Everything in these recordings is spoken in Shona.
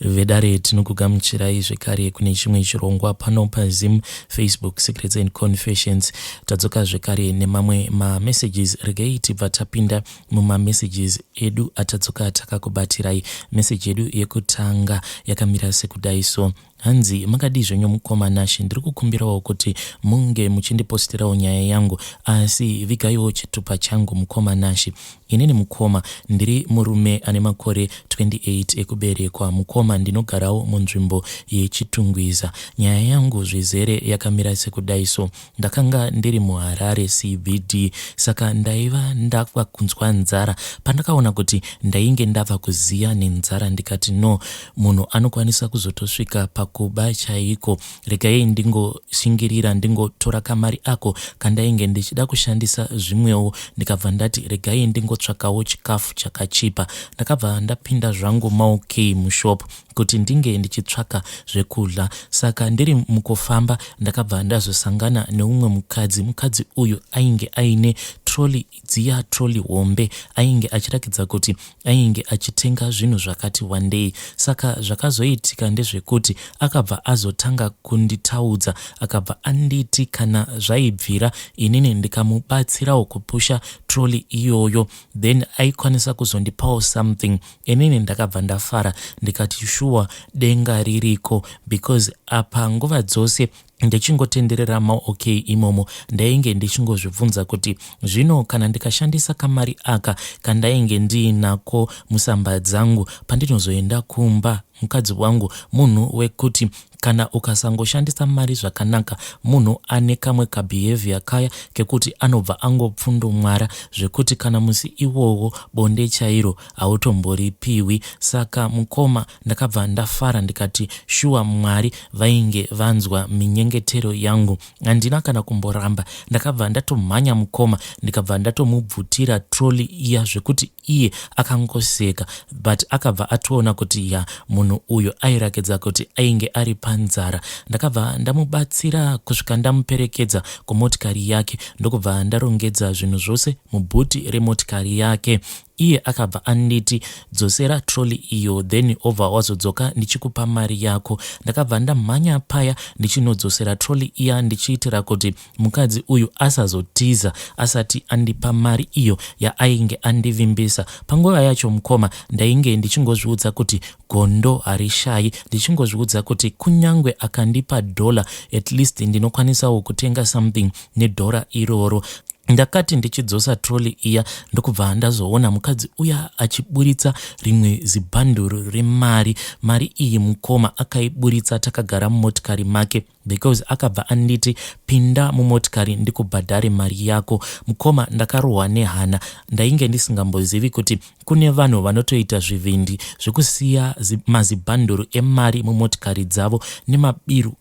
Vedare tinokugamuchirai zvekare kune chimwe chirongwa pano paZim Facebook Secrets and Confessions. Tadzoka zvekare nemamwe messages. Regai tibva tapinda messages edu atadzoka takakubatirai. Message edu yekutanga yakamira sekudai so: hanzi makadi zvenyu mukoma Nashi, ndiri kukumbirawo kuti munge muchindipostirawo nyaya yangu, asi vigaiwo chitupa changu mukoma Nashi. Inini mukoma ndiri murume ane makore 28 ekuberekwa. Mukoma ndinogarawo munzvimbo yeChitungwiza. Nyaya yangu zvizere yakamira sekudai so: ndakanga ndiri muHarare CBD, saka ndaiva ndava kunzwa nzara. Pandakaona kuti ndainge ndava kuziya nenzara, ndikati no, munhu anokwanisa kuzotosvika pakuba chaiko. Regai ndingoshingirira ndingotora kamari ako kandainge ndichida kushandisa zvimwewo, ndikabva ndati regai ndingotsvakawo chikafu chakachipa. Ndakabva ndapinda zvangu maOK mushop kuti ndinge ndichitsvaka zvekudya. Saka ndiri mukufamba ndakabva ndazosangana neumwe mukadzi. Mukadzi uyu ainge aine troli dziya, troli hombe, ainge achirakidza kuti ainge achitenga zvinhu zvakati wandei. Saka zvakazoitika ndezvekuti akabva azotanga kunditaudza, akabva anditi kana zvaibvira inini ndikamubatsirawo kupusha troli iyoyo, then aikwanisa kuzondipawo something. Inini ndakabva ndafara ndikati shuwa denga ririko, because apa nguva dzose ndichingotenderera maOK imomo ndainge ndichingozvibvunza kuti zvino kana ndikashandisa kamari aka kandainge ndiinako musamba dzangu pandinozoenda kumba, mukadzi wangu munhu wekuti kana ukasangoshandisa mari zvakanaka, munhu ane kamwe kabehavior kaya kekuti anobva angopfundumwara zvekuti kana musi iwowo bonde chairo hautomboripiwi. Saka mukoma ndakabva ndafara ndikati shuwa Mwari vainge vanzwa minyengetero yangu, handina kana kumboramba. Ndakabva ndatomhanya mukoma ndikabva ndatomubvutira troli iya zvekuti iye akangoseka, but akabva atoona kuti ya munhu uyo airakidza kuti ainge ari panzara. Ndakabva ndamubatsira kusvika ndamuperekedza kumotikari yake, ndokubva ndarongedza zvinhu zvose mubhuti remotikari yake. Iye akabva anditi dzosera troli iyo, then over wazodzoka ndichikupa mari yako. Ndakabva ndamhanya paya ndichinodzosera troli iya ndichiitira kuti mukadzi uyu asazotiza asati andipa mari iyo yaainge andivimbisa. Panguva yacho mukoma ndainge ndichingozviudza kuti gondo harishayi, ndichingozviudza kuti kunyangwe akandipa $, at least ndinokwanisawo kutenga something nedhora iroro. Ndakati ndichidzosa troli iya ndokubva ndazoona mukadzi uya achiburitsa rimwe zibhanduru remari. Mari iyi mukoma akaiburitsa takagara mumotikari make, because akabva anditi pinda mumotikari ndikubhadhare mari yako. Mukoma ndakarohwa nehana, ndainge ndisingambozivi kuti kune vanhu vanotoita zvivindi zvekusiya mazibhanduru emari mumotikari dzavo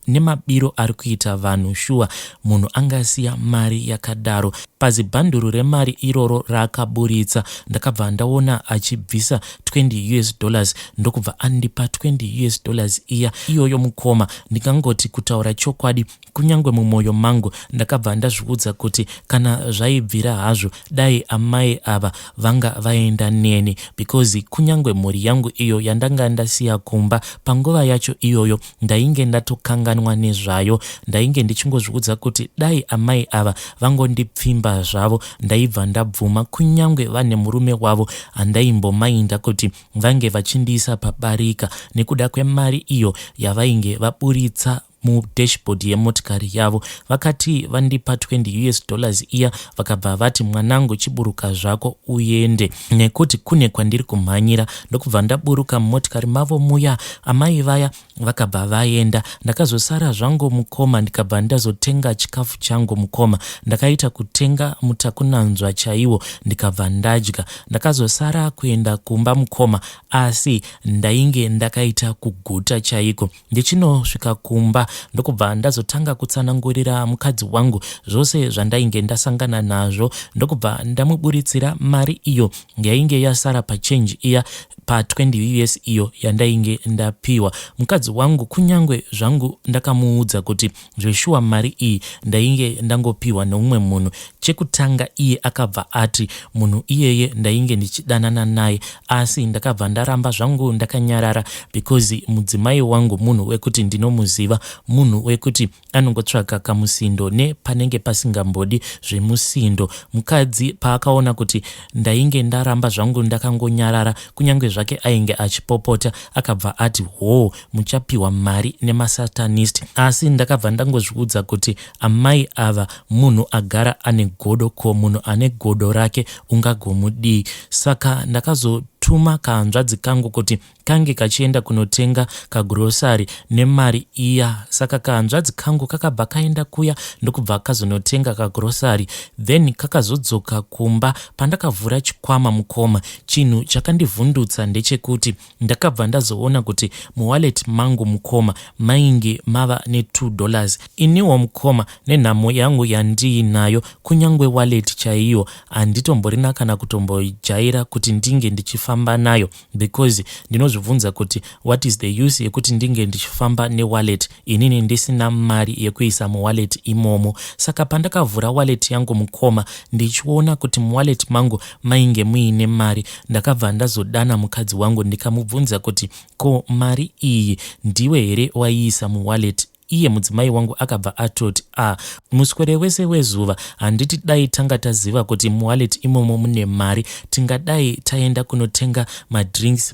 nemabiro ari kuita vanhu. Shuwa munhu angasiya mari yakadaro. Pazibhanduru remari iroro raakaburitsa ndakabva ndaona achibvisa $20 ndokubva andipa $20 iya iyoyo. Mukoma ndikangoti kutaura chokwadi kunyangwe mumwoyo mangu ndakabva ndazviudza kuti kana zvaibvira hazvo dai amai ava vanga vaenda neni, because kunyangwe mhuri yangu iyo yandanga ndasiya kumba panguva yacho iyoyo ndainge ndatokanganwa nezvayo. Ndainge ndichingozviudza kuti dai amai ava vangondipfimba zvavo ndaibva ndabvuma, kunyangwe vane murume wavo handaimbomainda kuti vange vachindiisa pabarika nekuda kwemari iyo yavainge vaburitsa mudashboard yemotikari yavo. Vakati vandipa $20 iya vakabva vati mwanangu chiburuka zvako uende, nekuti kune kwandiri kumhanyira. Ndokubva ndaburuka mumotikari mavo muya, amai vaya vakabva vaenda. Ndakazosara zvangu mukoma ndikabva ndazotenga chikafu changu mukoma. Ndakaita kutenga mutakunanzwa chaiwo ndikabva ndadya. Ndakazosara kuenda kumba mukoma, asi ndainge ndakaita kuguta chaiko. Ndichinosvika kumba ndokubva ndazotanga kutsanangurira mukadzi wangu zvose zvandainge ndasangana nazvo, ndokubva ndamuburitsira mari iyo yainge yasara pachange iya pa 20 US iyo yandainge ndapiwa. Mukadzi wangu kunyangwe zvangu ndakamuudza kuti zveshuwa mari iyi ndainge ndangopiwa neumwe munhu, chekutanga iye akabva ati munhu iyeye ndainge ndichidanana naye, asi ndakabva ndaramba zvangu ndakanyarara because mudzimai wangu munhu wekuti ndinomuziva, munhu wekuti anongotsvaka kamusindo nepanenge pasingambodi zvemusindo. Mukadzi paakaona kuti ndainge ndaramba zvangu ndakangonyarara kunyange zvake ainge achipopota, akabva ati muchapiwa mari nemasatanist. Asi ndakabva ndangozviudza kuti amai ava munhu agara ane godo, ko munhu ane godo rake ungagomudii? Saka ndakazotuma kahanzvadzi kangu kuti kange kachienda kunotenga kagrosari nemari iya. Saka kahanzvadzi kangu kakabva kaenda kuya ndokubva kazonotenga kagrosari, then kakazodzoka kumba. Pandakavhura chikwama mukoma, chinhu chakandivhundutsa ndechekuti ndakabva ndazoona kuti muwallet mangu mukoma mainge mava ne$2. Iniwo mukoma nenhamo yangu yandiinayo, kunyangwe wallet chaiyo handitomborina kana kutombojaira kuti ndinge ndichifamba nayo, because ndinozvibvunza kuti what is the use yekuti ndinge ndichifamba newallet inini ndisina mari yekuisa muwallet imomo. Saka pandakavhura wallet yangu mukoma ndichiona kuti muwallet mangu mainge muine mari, ndakabva ndazodana mukadzi wangu ndikamubvunza kuti ko mari iyi ndiwe here waiisa muwallet? Iye mudzimai wangu akabva atoti muswere wese wezuva handiti dai tanga taziva kuti muwallet imomo mune mari tingadai taenda kunotenga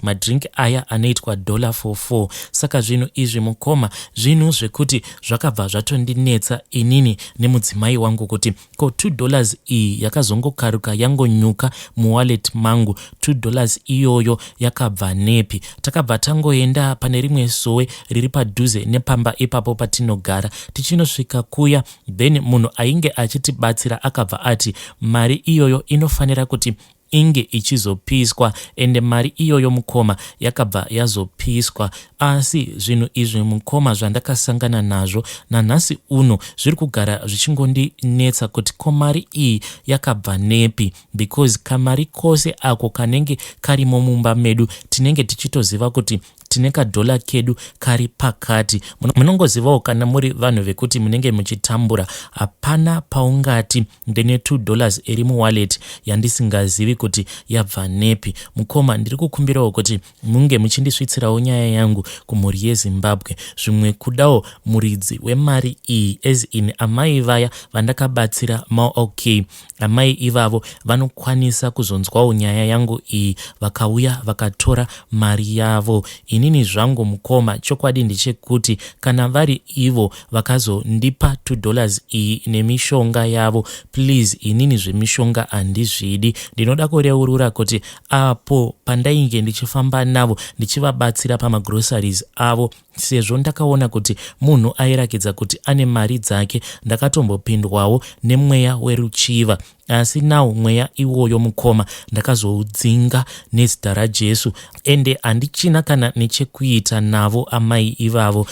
madrink aya anoitwa $4. Saka zvinhu izvi mukoma zvinhu zvekuti zvakabva zvatondinetsa inini nemudzimai wangu kuti ko $2 iyi yakazongokaruka yangonyuka muwallet mangu, $2 iyoyo yakabva nepi? Takabva tangoenda pane rimwe sowe riri padhuze nepamba ipapo patinogara. Tichinosvika kuya, then munhu ainge achitibatsira akabva ati mari iyoyo inofanira kuti inge ichizopiswa, ende mari iyoyo mukoma yakabva yazopiswa. Asi zvinhu izvi mukoma zvandakasangana nazvo nanhasi uno zviri kugara zvichingondinetsa kuti ko mari iyi yakabva nepi, because kamari kose ako kanenge karimo mumba medu tinenge tichitoziva kuti tine kadhola kedu kari pakati. Munongozivawo kana muri vanhu vekuti munenge muchitambura, hapana paungati ndine $2 iri muwallet yandisingazivi kuti yabva nepi. Mukoma ndiri kukumbirawo kuti munge muchindisvitsirawo nyaya yangu kumhuri yeZimbabwe, zvimwe kudawo muridzi wemari iyi, as in amai vaya vandakabatsira okay, amai ivavo vanokwanisa kuzonzwawo nyaya yangu iyi vakauya vakatora mari yavo. Inini zvangu mukoma chokwadi ndechekuti kana vari ivo vakazondipa $2 iyi nemishonga yavo, please inini zvemishonga handizvidi. Ndinoda kureurura kuti apo pandainge ndichifamba navo ndichivabatsira pamagroceries avo, sezvo ndakaona kuti munhu airakidza kuti ane mari dzake, ndakatombopindwawo nemweya weruchiva. Asi nawo mweya iwoyo mukoma ndakazoudzinga nezita raJesu, ende handichina kana nechekuita navo amai ivavo.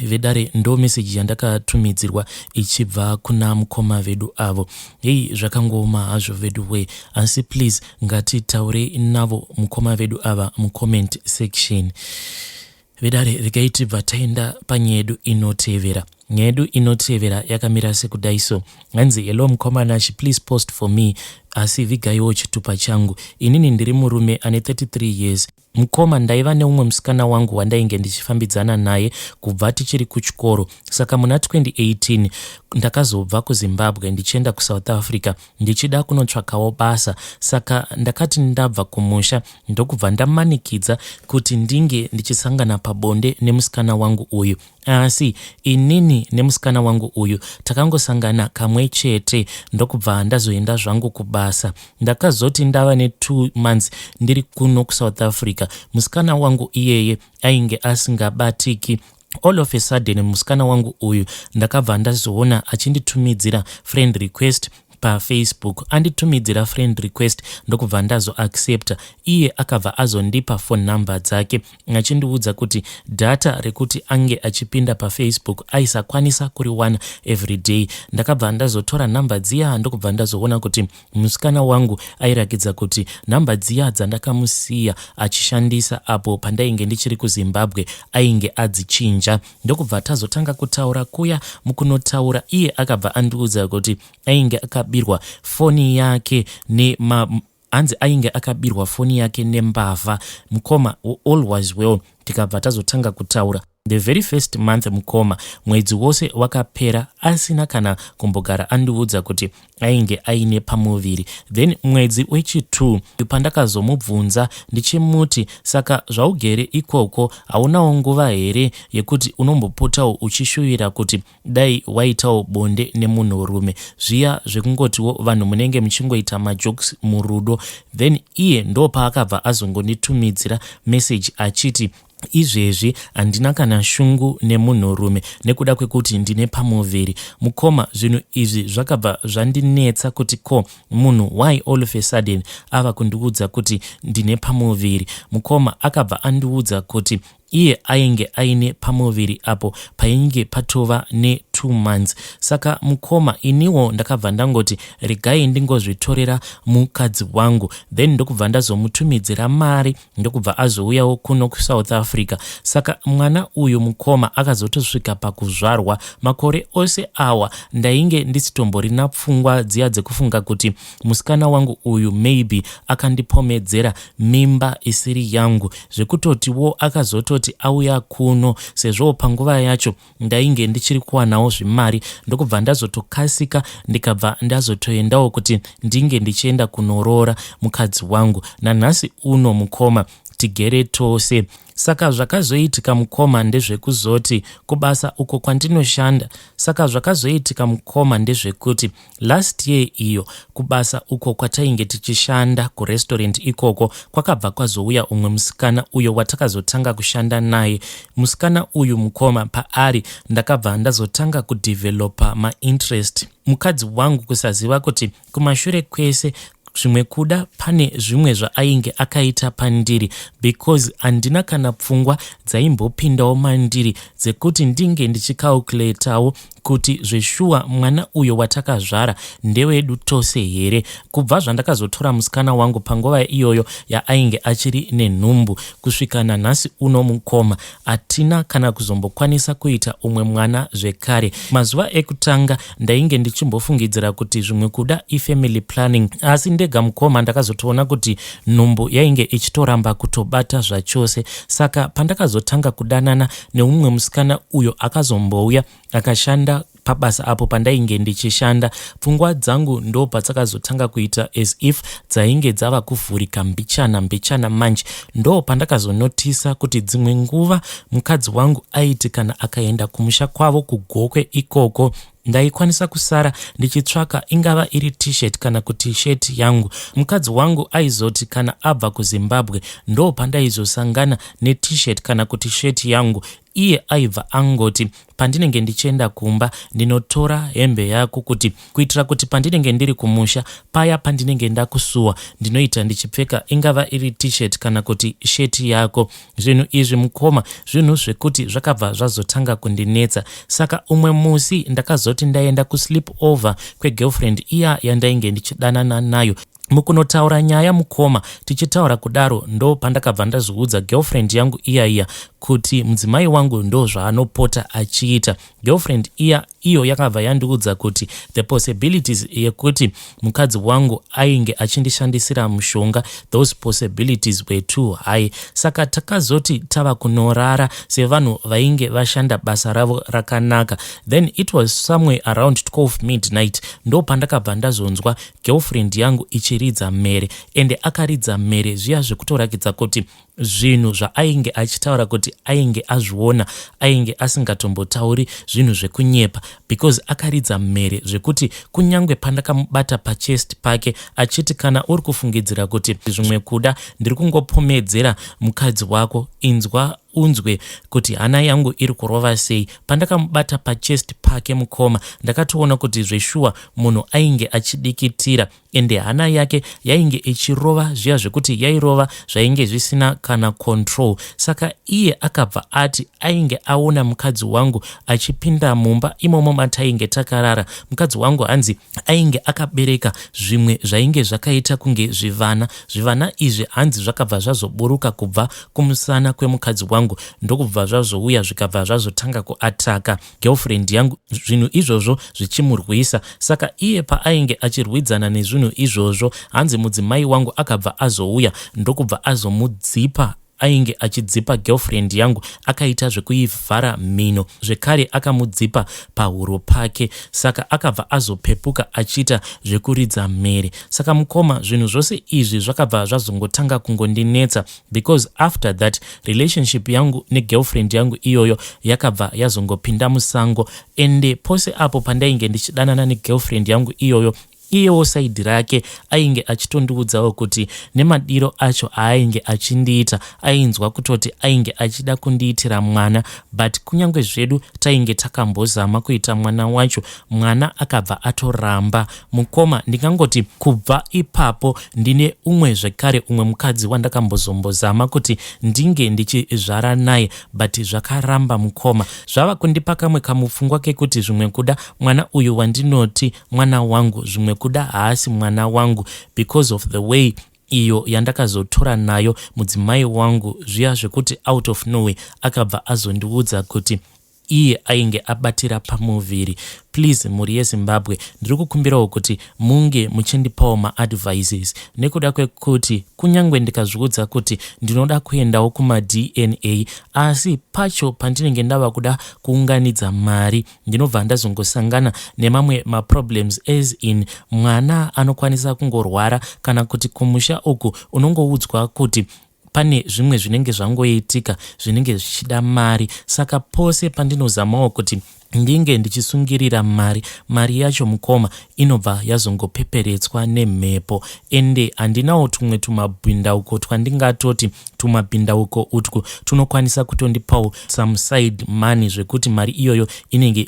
Vedare ndo meseji yandakatumidzirwa ichibva kuna mukoma vedu avo. Zvakangoma hazvo vedu we, asi please ngatitaure navo mukoma vedu ava mucomment section. Vedare regaitibva taenda panyedu inotevera. Nyedu inotevera yakamira sekudai so. Hanzi hello mkomanashi, please post for me asi vigaiwo chitupa changu. Inini ndiri murume ane 33 years. Mukoma ndaiva neumwe musikana wangu wandainge ndichifambidzana naye kubva tichiri kuchikoro. Saka muna 2018 ndakazobva kuZimbabwe ndichienda kuSouth Africa ndichida kunotsvakawo basa. Saka ndakati ndabva kumusha ndokubva ndamanikidza kuti ndinge ndichisangana pabonde nemusikana wangu uyu. Asi inini nemusikana wangu uyu takangosangana kamwe chete ndokubva ndazoenda zvangu kubasa. Ndakazoti ndava ne2 months ndiri kuno kuSouth Africa, musikana wangu iyeye ainge asingabatiki. All of a sudden musikana wangu uyu ndakabva ndazoona achinditumidzira friend request paFacebook anditumidzira friend request ndokubva ndazoaccepta. Iye akabva azondipa phone number dzake achindiudza kuti data rekuti ange achipinda paFacebook aisakwanisa kuriwana every day. Ndakabva ndazotora namba dziya ndokubva ndazoona kuti musikana wangu airakidza kuti namba dziya dzandakamusiya achishandisa apo pandainge ndichiri kuZimbabwe ainge adzichinja. Ndokubva tazotanga kutaura kuya mukunotaura. Iye akabva andiudza kuti ainge akabirwa foni yake hanzi ainge akabirwa foni yake nembavha. Mukoma, all was well. Tikabva tazotanga kutaura. The very first month mukoma, mwedzi wose wakapera asina kana kumbogara andiudza kuti ainge aine pamuviri. Then mwedzi wechi2 pandakazomubvunza ndichimuti saka zvaugere ikoko haunawo nguva here yekuti unombopotawo uchishuvira kuti dai waitawo bonde nemunhurume, zviya zvekungotiwo vanhu munenge muchingoita majokes murudo. Then iye ndo paakabva azongonditumidzira message achiti izvezvi handina kana shungu nemunhurume nekuda kwekuti ndine pamuviri. Mukoma, zvinhu izvi zvakabva zvandinetsa kuti ko munhu why all of a sudden ava kundiudza kuti ndine pamuviri. Mukoma akabva andiudza kuti iye ainge aine pamuviri apo painge patova ne2 months. Saka mukoma, iniwo ndakabva ndangoti regai ndingozvitorera mukadzi wangu. Then ndokubva ndazomutumidzira mari ndokubva azouyawo kuno kuSouth Africa. Saka mwana uyu mukoma akazotosvika pakuzvarwa. Makore ose awa ndainge ndisitomborina pfungwa dziya dzekufunga kuti musikana wangu uyu maybe akandipomedzera mimba isiri yangu, zvekutotiwo akazototi auya kuno sezvo panguva yacho ndainge ndichiri kuwanawo zvimari. Ndokubva ndazotokasika ndikabva ndazotoendawo kuti ndinge ndichienda kunorora mukadzi wangu. Nanhasi uno mukoma tigere tose. Saka zvakazoitika mukoma ndezvekuzoti kubasa uko kwandinoshanda. Saka zvakazoitika mukoma ndezvekuti last year iyo kubasa uko kwatainge tichishanda kurestaurant ikoko kwakabva kwazouya umwe musikana uyo watakazotanga kushanda naye. Musikana uyu mukoma paari ndakabva ndazotanga kudevelopa mainterest. Mukadzi wangu kusaziva kuti kumashure kwese zvimwe kuda pane zvimwe zvaainge akaita pandiri, because handina kana pfungwa dzaimbopindawo mandiri dzekuti ndinge ndichicalculatawo kuti zveshuwa mwana uyo watakazvara ndewedu tose here. Kubva zvandakazotora musikana wangu panguva iyoyo yaainge achiri nenhumbu kusvika nanhasi uno mukoma hatina kana kuzombokwanisa kuita umwe mwana zvekare. Mazuva ekutanga ndainge ndichimbofungidzira kuti zvimwe kuda ifamily planning, asi ndega mukoma ndakazotoona kuti nhumbu yainge ichitoramba kutobata zvachose. Saka pandakazotanga kudanana neumwe musikana uyo akazombouya akashanda pabasa apo pandainge ndichishanda, pfungwa dzangu ndo patsakazotanga kuita as if dzainge dzava kuvhurika mbichana manje. Ndo pandakazonotisa kuti dzimwe nguva mukadzi wangu aiti kana akaenda kumusha kwavo kugokwe ikoko ndaikwanisa kusara ndichitsvaka ingava iri t-shirt kana kuti shirt yangu. Mukadzi wangu aizoti kana abva kuZimbabwe ndo pandaizosangana ne-t-shirt kana kuti shirt yangu. Iye aibva angoti pandinenge ndichienda kumba ndinotora hembe yako kuti kuitira kuti pandinenge ndiri kumusha paya pandinenge ndakusuwa ndinoita ndichipfeka ingava iri t-shirt kana kuti shirt yako. Zvinhu izvi mukoma zvinhu zvekuti zvakabva zvazotanga kundinetsa. Saka umwe musi ndakazoti ndaenda kusleep over kwegirlfriend iya yandainge ndichidanana nayo. Mukunotaura nyaya mukoma tichitaura kudaro ndo pandakabva ndazviudza girlfriend yangu iya kuti mudzimai wangu ndo zvaanopota achiita. Girlfriend iyo yakabva yandiudza kuti the possibilities yekuti mukadzi wangu ainge achindishandisira mushonga, those possibilities were too high. Saka takazoti tava kunorara sevanhu vainge vashanda basa ravo rakanaka. Then it was somewhere around 12 midnight ndo pandakabva ndazonzwa girlfriend yangu ichiridza mere, ende akaridza mere zviya zvekutorakidza kuti zvinhu zvaainge achitaura kuti ainge azviona ainge asingatombotauri zvinhu zvekunyepa, because akaridza mere zvekuti kunyangwe pandakamubata pachest pake achiti kana uri kufungidzira kuti zvimwe kuda ndiri kungopomedzera mukadzi wako, inzwa unzwe kuti hana yangu iri kurova sei. Pandakamubata pachest pake mukoma, ndakatoona kuti zveshuwa munhu ainge achidikitira, ende hana yake yainge ichirova zviya zvekuti yairova zvainge zvisina kana control. Saka iye akabva ati ainge aona mukadzi wangu achipinda mumba imomo matainge takarara. Mukadzi wangu hanzi ainge akabereka zvimwe zvainge zvakaita kunge zvivana izvi hanzi zvakabva zvazoburuka kubva kumusana kwemukadzi wangu, ndokubva zvazouya zvikabva zvazotanga kuataka girlfriend yangu, zvinhu izvozvo zvichimurwisa. Saka iye paainge achirwidzana nezvinhu izvozvo, hanzi mudzimai wangu akabva azouya ndokubva azomudzipa, ainge achidzipa girlfriend yangu, akaita zvekuivhara mhino, zvekare akamudzipa pahuro pake. Saka akabva azopepuka achiita zvekuridza mhere. Saka mukoma, zvinhu zvose izvi zvakabva zvazongotanga kungondinetsa, because after that relationship yangu negirlfriend yangu iyoyo yakabva yazongopinda musango. Ende pose apo pandainge ndichidanana negirlfriend yangu iyoyo, iyewo saidi rake ainge achitondiudzawo kuti nemadiro acho ainge achindiita ainzwa kutoti ainge achida kundiitira mwana, but kunyange zvedu tainge takambozama kuita mwana wacho, mwana akabva atoramba. Mukoma, ndingangoti kubva ipapo ndine zvekare umwe mukadzi wandakambozombozama kuti ndinge ndichizvara naye, but zvakaramba mukoma. Zvava kundipa kamwe kamupfungwa kekuti zvimwe kuda mwana uyu wandinoti mwana wangu, zvimwe kuda haasi mwana wangu, because of the way iyo yandakazotora nayo mudzimai wangu, zviya zvekuti out of nowhere akabva azondiudza kuti iye ainge abatira pamuviri. Please, muri yeZimbabwe, ndiri kukumbirawo kuti munge muchindipawo maadvices, nekuda kwekuti kunyange ndikazviudza kuti ndinoda kuendawo kuma-DNA, asi pacho pandinenge ndava kuda kuunganidza mari, ndinobva ndazongosangana nemamwe maproblems, as in mwana anokwanisa kungorwara, kana kuti kumusha uku unongoudzwa kuti pane zvimwe zvinenge zvangoitika zvinenge zvichida mari. Saka pose pandinozamawo kuti ndinge ndichisungirira mari yacho mukoma, inobva yazongopeperetswa nemhepo. Ende handinawo tumwe tumabhindauko twandingatoti tumabhindauko utwu tunokwanisa kutondipawo some side money, zvekuti mari iyoyo inenge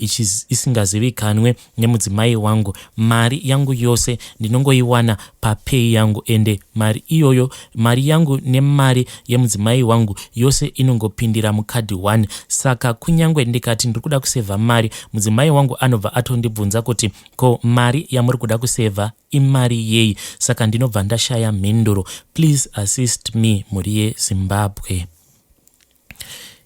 isingazivikanwe nemudzimai wangu. Mari yangu yose ndinongoiwana papay yangu, ende mari iyoyo, mari yangu nemari yemudzimai wangu yose inongopindira mukadhi 1. Saka kunyange ndikati ndiri kuda kusevha mari, mudzimai wangu anobva atondibvunza kuti ko mari yamuri kuda kusevha imari yei? Saka ndinobva ndashaya mhinduro. Please assist me, muri yeZimbabwe.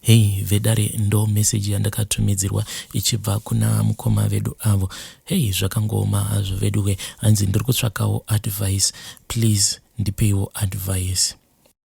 Hey vedare, ndo message yandakatumidzirwa ichibva kuna mukoma vedu avo. Hey, zvakangoma hazvo veduwe, hanzi ndiri kutsvakawo advice. Please ndipeiwo advice.